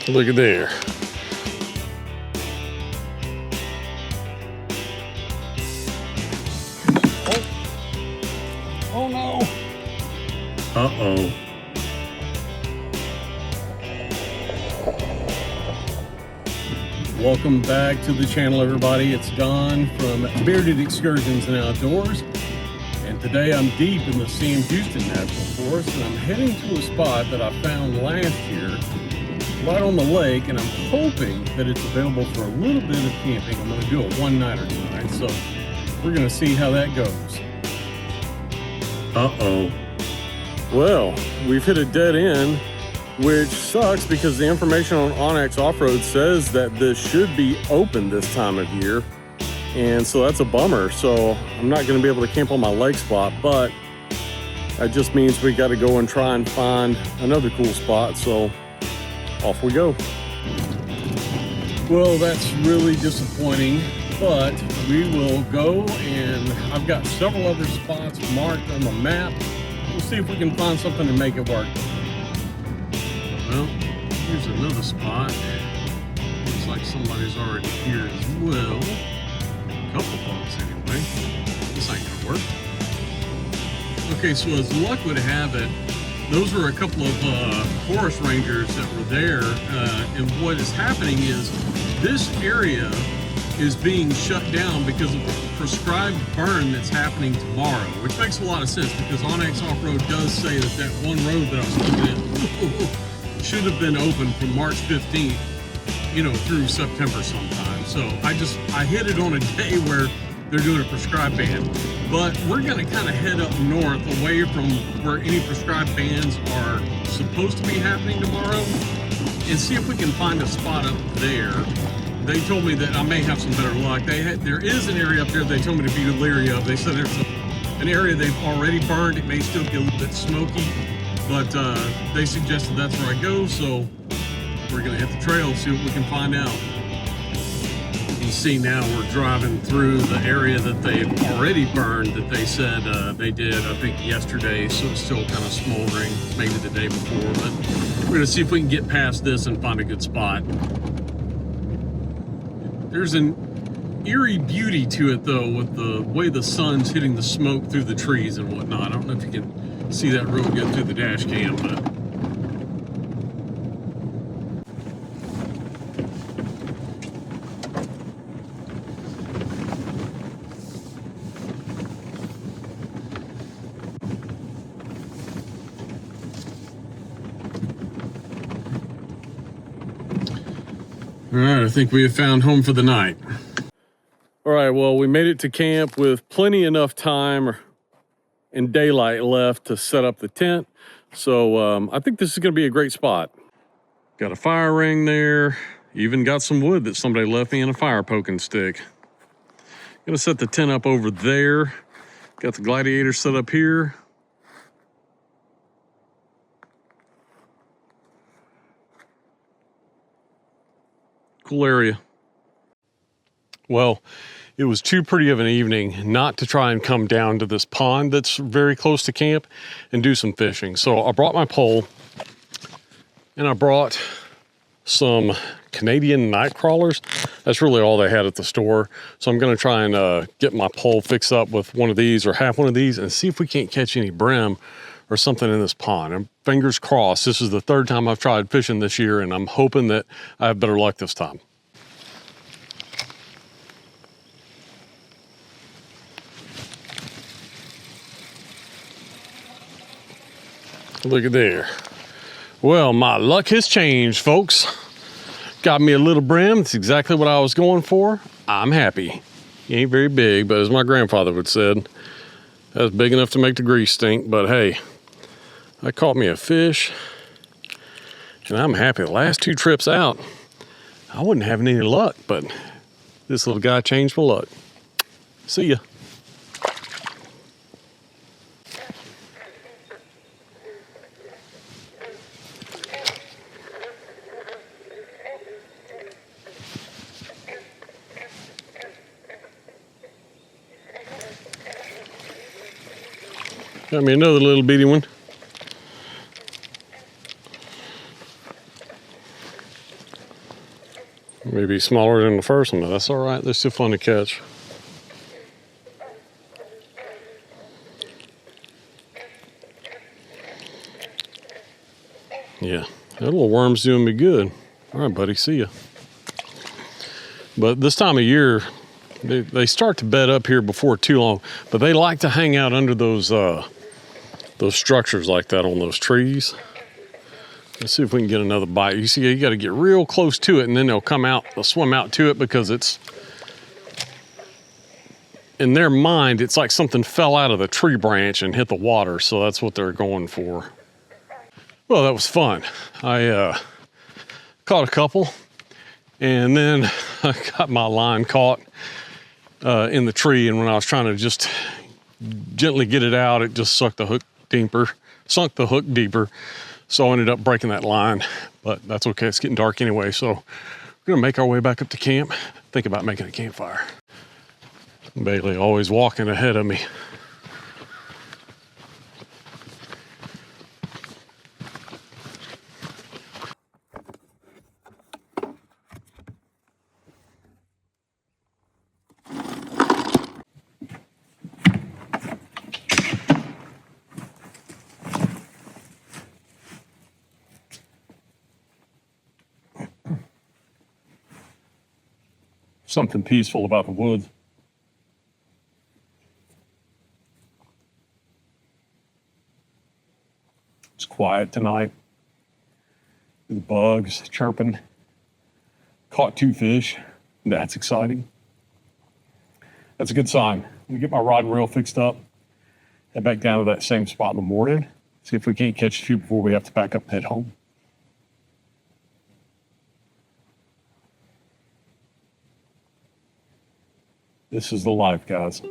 Look at there. Oh no. Uh-oh. Welcome back to the channel, everybody. It's Don from Bearded Excursions and Outdoors. And today I'm deep in the Sam Houston National Forest, and I'm heading to a spot that I found last year right on the lake, and I'm hoping that it's available for a little bit of camping. I'm going to do a one-nighter tonight, so we're going to see how that goes. Uh-oh. Well, we've hit a dead end, which sucks because the information on OnX Off-Road says that this should be open this time of year. And so that's a bummer. So I'm not going to be able to camp on my lake spot, but that just means we got to go and try and find another cool spot. So off we go. Well, that's really disappointing, but we will go, and I've got several other spots marked on the map. We'll see if we can find something to make it work. Well, here's another spot. Looks like somebody's already here as well. A couple folks anyway. This ain't gonna work. Okay, so as luck would have it, those were a couple of forest rangers that were there, and what is happening is this area is being shut down because of the prescribed burn that's happening tomorrow, which makes a lot of sense because OnX Off-Road does say that that one road that I was looking at should have been open from March 15th, you know, through September sometime. So I hit it on a day where they're doing a prescribed ban. But we're gonna kind of head up north away from where any prescribed bans are supposed to be happening tomorrow and see if we can find a spot up there. They told me that I may have some better luck. There is an area up there they told me to be leery of. They said there's an area they've already burned. It may still be a little bit smoky, but they suggested that's where I go. So we're gonna hit the trail and see what we can find out. You see now we're driving through the area that they've already burned that they said they did, I think, yesterday. So it's still kind of smoldering, maybe the day before. But we're gonna see if we can get past this and find a good spot. There's an eerie beauty to it, though, with the way the sun's hitting the smoke through the trees and whatnot. I don't know if you can see that real good through the dash cam, but all right, I think we have found home for the night. All right, well, we made it to camp with plenty enough time and daylight left to set up the tent. So I think this is gonna be a great spot. Got a fire ring there. Even got some wood that somebody left me in a fire poking stick. Gonna set the tent up over there. Got the Gladiator set up here. Cool area. Well, it was too pretty of an evening not to try and come down to this pond that's very close to camp and do some fishing. So I brought my pole and I brought some Canadian night crawlers. That's really all they had at the store. So I'm gonna try and get my pole fixed up with one of these or half one of these and see if we can't catch any bream or something in this pond. And fingers crossed, this is the third time I've tried fishing this year, and I'm hoping that I have better luck this time. Look at there. Well, my luck has changed, folks. Got me a little bream. It's exactly what I was going for. I'm happy. He ain't very big, but as my grandfather would said, that's big enough to make the grease stink. But hey, I caught me a fish, and I'm happy. The last two trips out, I wasn't having any luck, but this little guy changed my luck. See ya. Got me another little bitty one. Maybe smaller than the first one, but that's all right. They're still fun to catch. Yeah, that little worm's doing me good. All right, buddy, see ya. But this time of year, they start to bed up here before too long, but they like to hang out under those structures like that on those trees. Let's see if we can get another bite. You see, you got to get real close to it, and then they'll come out, they'll swim out to it, because it's, in their mind, it's like something fell out of the tree branch and hit the water, so that's what they're going for. Well, that was fun. I caught a couple, and then I got my line caught in the tree, and when I was trying to just gently get it out, it just sunk the hook deeper. So I ended up breaking that line, but that's okay. It's getting dark anyway, so we're gonna make our way back up to camp, think about making a campfire. Bailey always walking ahead of me. Something peaceful about the woods. It's quiet tonight. The bugs chirping. Caught 2 fish. That's exciting. That's a good sign. I'm gonna get my rod and reel fixed up. Head back down to that same spot in the morning. See if we can't catch a few before we have to back up and head home. This is the life, guys.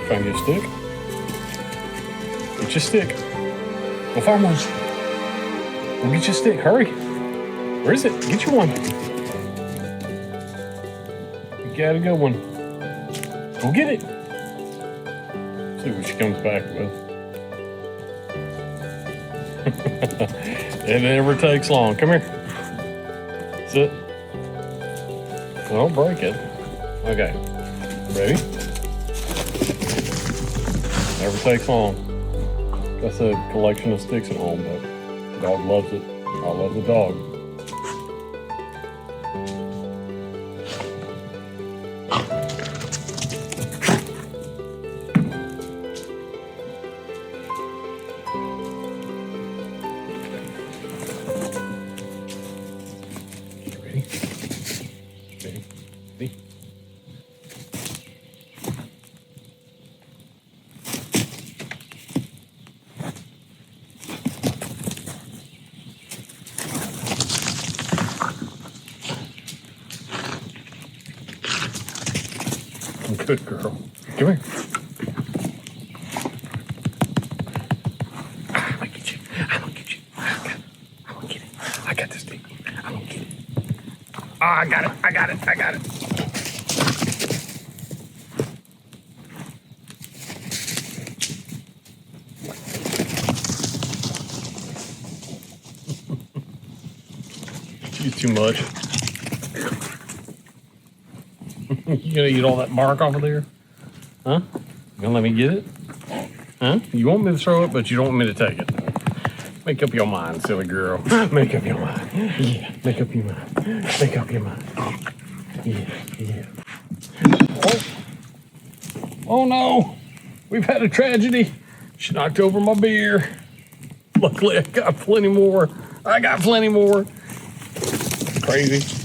Find your stick. Get your stick. Go find one. Go get your stick. Hurry. Where is it? Get you one. You got a good one. Go get it. See what she comes back with. It never takes long. Come here. Sit. Don't break it. Okay. Ready? Never takes long. That's a collection of sticks at home, but the dog loves it. I love the dog. Ready? Ready? Ready? Good girl. Come here. I'm gonna get you. I'm gonna get you. I'm gonna get it. I got this thing. I'm gonna get it. Oh, I got it. I got it. I got it. You too much. You gonna eat all that bark off of there? Huh? You gonna let me get it? Huh? You want me to throw it, but you don't want me to take it. Make up your mind, silly girl. Make up your mind. Yeah, make up your mind. Make up your mind. Yeah, yeah. Oh, oh no! We've had a tragedy. She knocked over my beer. Luckily, I got plenty more. I got plenty more. Crazy.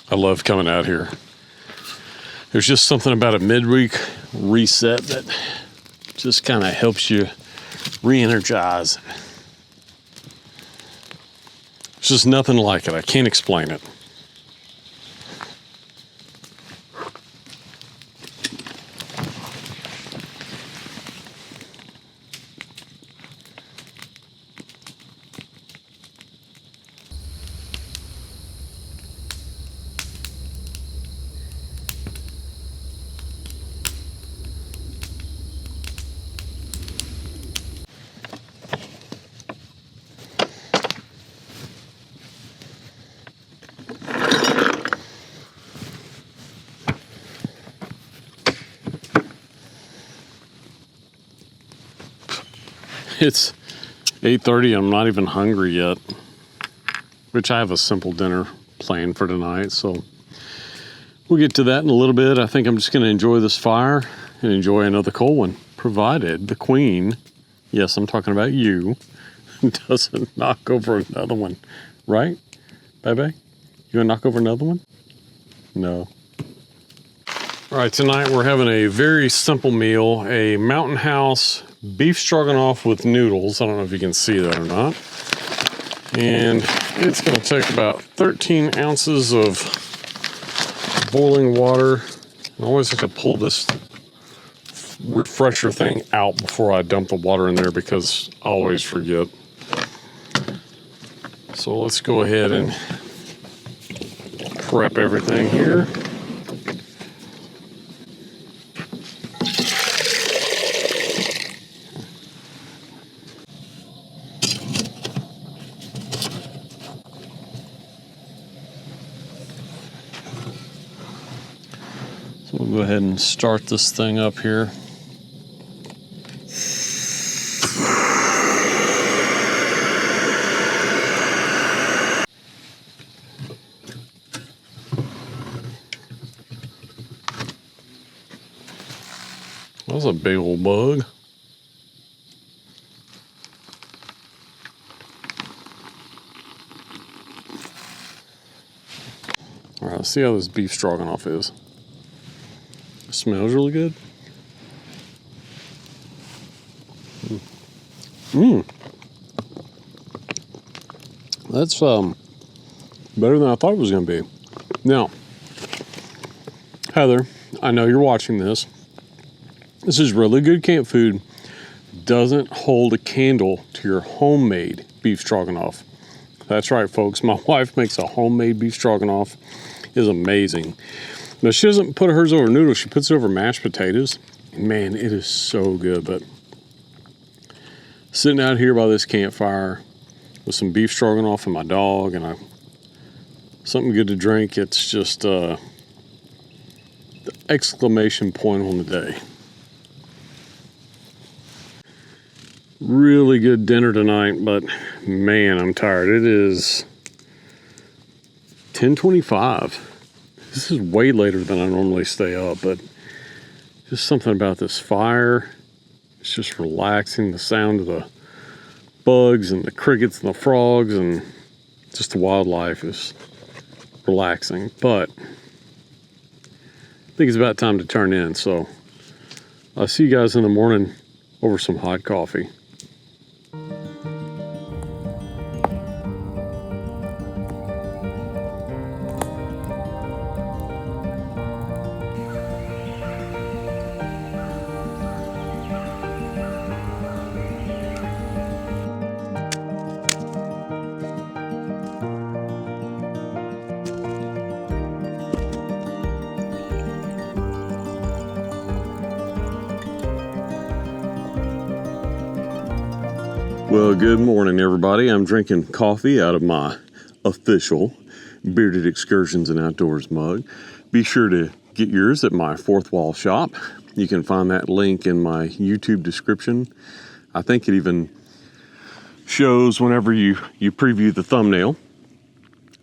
I love coming out here. There's just something about a midweek reset that just kind of helps you re-energize. There's just nothing like it. I can't explain it. It's 8:30 and I'm not even hungry yet, which I have a simple dinner planned for tonight, so we'll get to that in a little bit. I think I'm just going to enjoy this fire and enjoy another cold one, provided the queen, yes, I'm talking about you, doesn't knock over another one. Right, baby? You gonna knock over another one? No. All right, tonight we're having a very simple meal, a Mountain House beef stroganoff with noodles. I don't know if you can see that or not. And it's gonna take about 13 ounces of boiling water. I always have to pull this refresher thing out before I dump the water in there because I always forget. So let's go ahead and prep everything here. So we'll go ahead and start this thing up here. That was a big old bug. All right, let's see how this beef stroganoff is. It smells really good. That's better than I thought it was going to be. Now, Heather, I know you're watching this. This is really good camp food. Doesn't hold a candle to your homemade beef stroganoff. That's right, folks. My wife makes a homemade beef stroganoff. It is amazing. Now, she doesn't put hers over noodles. She puts it over mashed potatoes. Man, it is so good. But sitting out here by this campfire with some beef stroganoff and my dog, and I something good to drink. It's just the exclamation point on the day. Really good dinner tonight, but man, I'm tired. It is 10:25. This is way later than I normally stay up, but just something about this fire. It's just relaxing. The sound of the bugs and the crickets and the frogs and just the wildlife is relaxing. But I think it's about time to turn in, so I'll see you guys in the morning over some hot coffee. Well, good morning, everybody. I'm drinking coffee out of my official Bearded Excursions and Outdoors mug. Be sure to get yours at my Fourth Wall shop. You can find that link in my YouTube description. I think it even shows whenever you preview the thumbnail.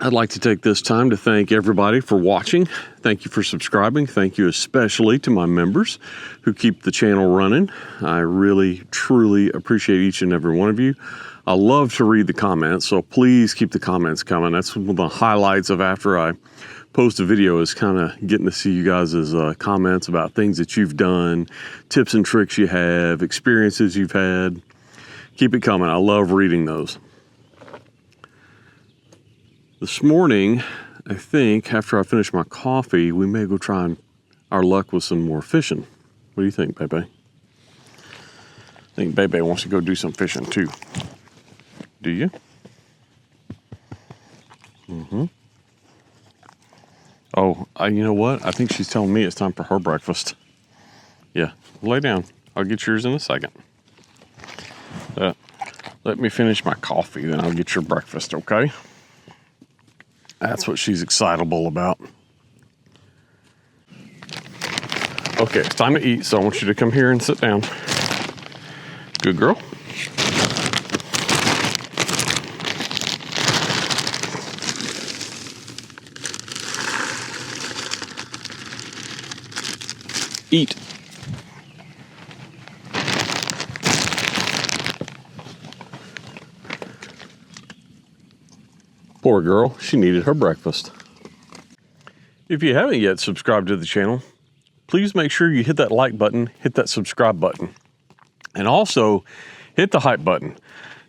I'd like to take this time to thank everybody for watching. Thank you for subscribing. Thank you especially to my members who keep the channel running. I really, truly appreciate each and every one of you. I love to read the comments, so please keep the comments coming. That's one of the highlights of after I post a video, is kind of getting to see you guys' comments about things that you've done, tips and tricks you have, experiences you've had. Keep it coming. I love reading those. This morning, I think after I finish my coffee, we may go try our luck with some more fishing. What do you think, Bebe? I think Bebe wants to go do some fishing too. Do you? Mm-hmm. Oh, you know what? I think she's telling me it's time for her breakfast. Yeah, lay down. I'll get yours in a second. Let me finish my coffee, then I'll get your breakfast, okay? That's what she's excitable about. Okay, it's time to eat, so I want you to come here and sit down. Good girl. Eat. Poor girl, she needed her breakfast. If you haven't yet subscribed to the channel, please make sure you hit that like button, hit that subscribe button, and also hit the hype button.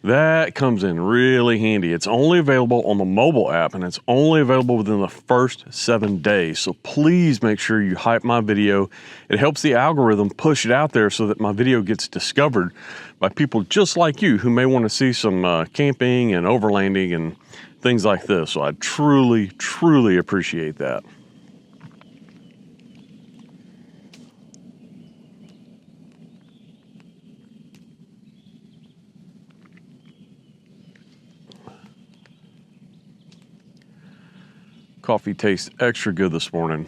That comes in really handy. It's only available on the mobile app, and it's only available within the first 7 days. So please make sure you hype my video. It helps the algorithm push it out there so that my video gets discovered by people just like you who may want to see some camping and overlanding and things like this. So I truly, truly appreciate that. Coffee tastes extra good this morning.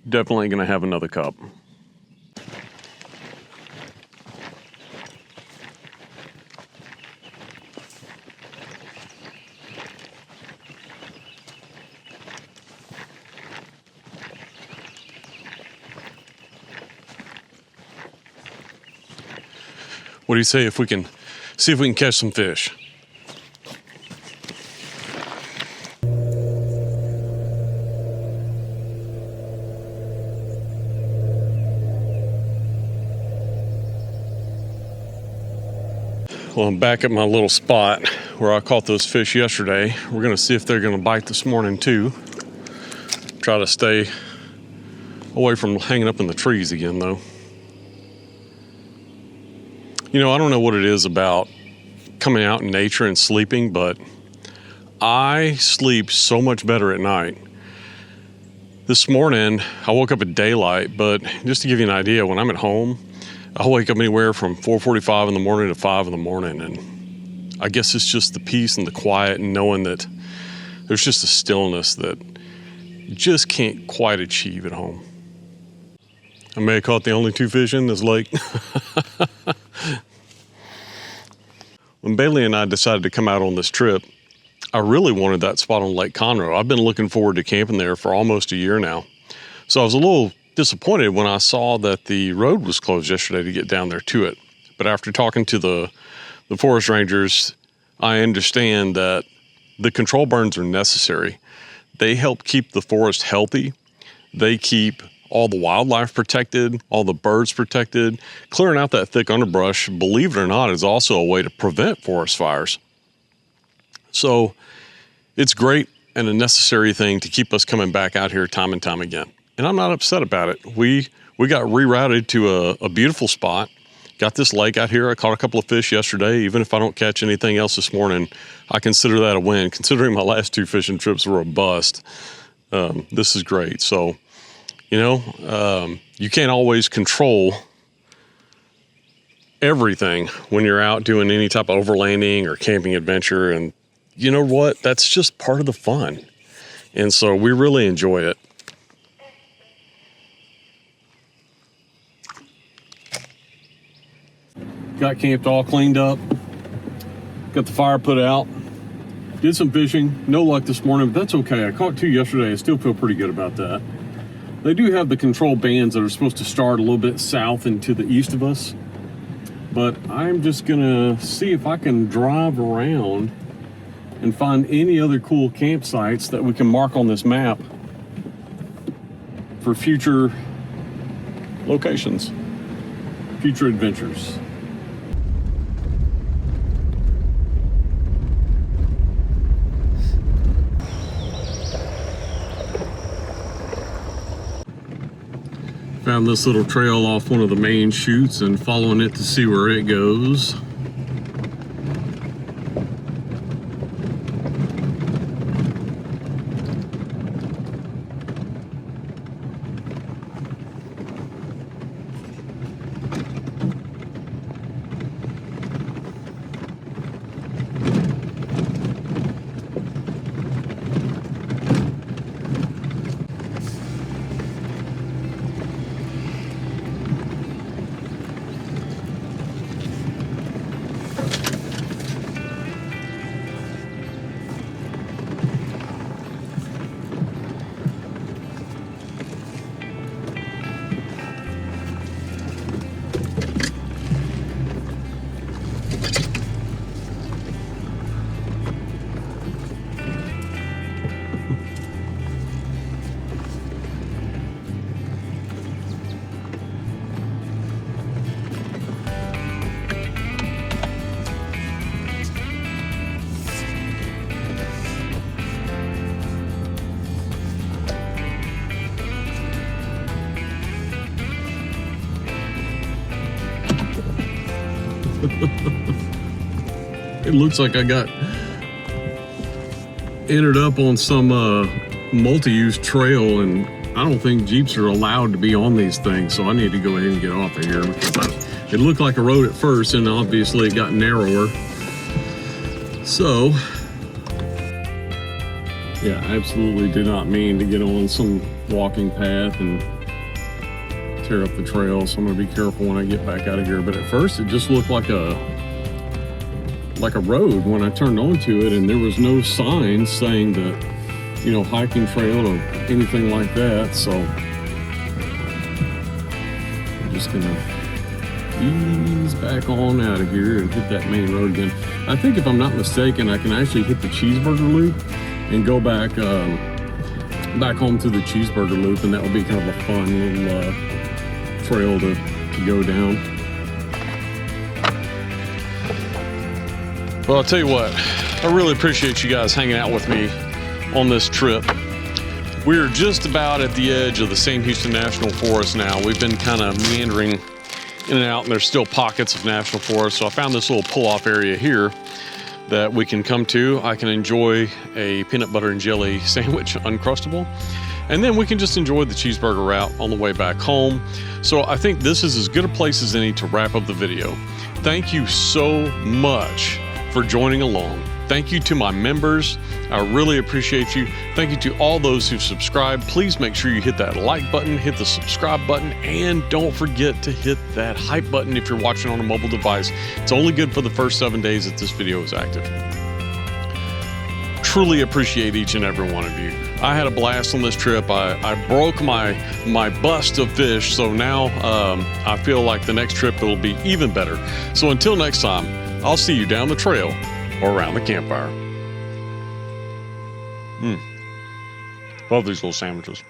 Definitely gonna have another cup. What do you say if we can see if we can catch some fish? Well, I'm back at my little spot where I caught those fish yesterday. We're gonna see if they're gonna bite this morning too. Try to stay away from hanging up in the trees again though. You know, I don't know what it is about coming out in nature and sleeping, but I sleep so much better at night. This morning, I woke up at daylight, but just to give you an idea, when I'm at home, I wake up anywhere from 4:45 in the morning to 5 in the morning, and I guess it's just the peace and the quiet and knowing that There's just a stillness that you just can't quite achieve at home. I may have caught the only 2 fish in this lake. When Bailey and I decided to come out on this trip, I really wanted that spot on Lake Conroe. I've been looking forward to camping there for almost a year now. So I was a little disappointed when I saw that the road was closed yesterday to get down there to it. But after talking to the forest rangers, I understand that the control burns are necessary. They help keep the forest healthy. They keep all the wildlife protected, all the birds protected. Clearing out that thick underbrush, believe it or not, is also a way to prevent forest fires. So it's great and a necessary thing to keep us coming back out here time and time again. And I'm not upset about it. We got rerouted to a beautiful spot. Got this lake out here. I caught a couple of fish yesterday. Even if I don't catch anything else this morning, I consider that a win. Considering my last 2 fishing trips were a bust, this is great. So, you know, you can't always control everything when you're out doing any type of overlanding or camping adventure. And you know what? That's just part of the fun. And so we really enjoy it. Got camped all cleaned up. Got the fire put out. Did some fishing. No luck this morning, but that's okay. I caught 2 yesterday. I still feel pretty good about that. They do have the control bands that are supposed to start a little bit south and to the east of us. But I'm just gonna see if I can drive around and find any other cool campsites that we can mark on this map for future locations, future adventures. Found this little trail off one of the main chutes and following it to see where it goes. It looks like I got ended up on some multi-use trail, and I don't think Jeeps are allowed to be on these things, so I need to go ahead and get off of here. It looked like a road at first, and obviously it got narrower. So, yeah, I absolutely did not mean to get on some walking path and tear up the trail, so I'm gonna be careful when I get back out of here. But at first it just looked like a road when I turned onto it, and there was no signs saying that, you know, hiking trail or anything like that. So I'm just gonna ease back on out of here and hit that main road again. I think if I'm not mistaken, I can actually hit the Cheeseburger loop and go back back home through the Cheeseburger loop, and that will be kind of a fun little trail to go down. Well, I'll tell you what, I really appreciate you guys hanging out with me on this trip. We're just about at the edge of the Sam Houston National Forest now. We've been kind of meandering in and out, and there's still pockets of national forest. So I found this little pull-off area here that we can come to. I can enjoy a peanut butter and jelly sandwich, Uncrustable, and then we can just enjoy the Cheeseburger route on the way back home. So I think this is as good a place as any to wrap up the video. Thank you so much for joining along. Thank you to my members. I really appreciate you. Thank you to all those who've subscribed. Please make sure you hit that like button, hit the subscribe button, and don't forget to hit that hype button if you're watching on a mobile device. It's only good for the first 7 days that this video is active. Truly appreciate each and every one of you. I had a blast on this trip. I broke my bust of fish, so now I feel like the next trip will be even better. So until next time, I'll see you down the trail or around the campfire. Love these little sandwiches.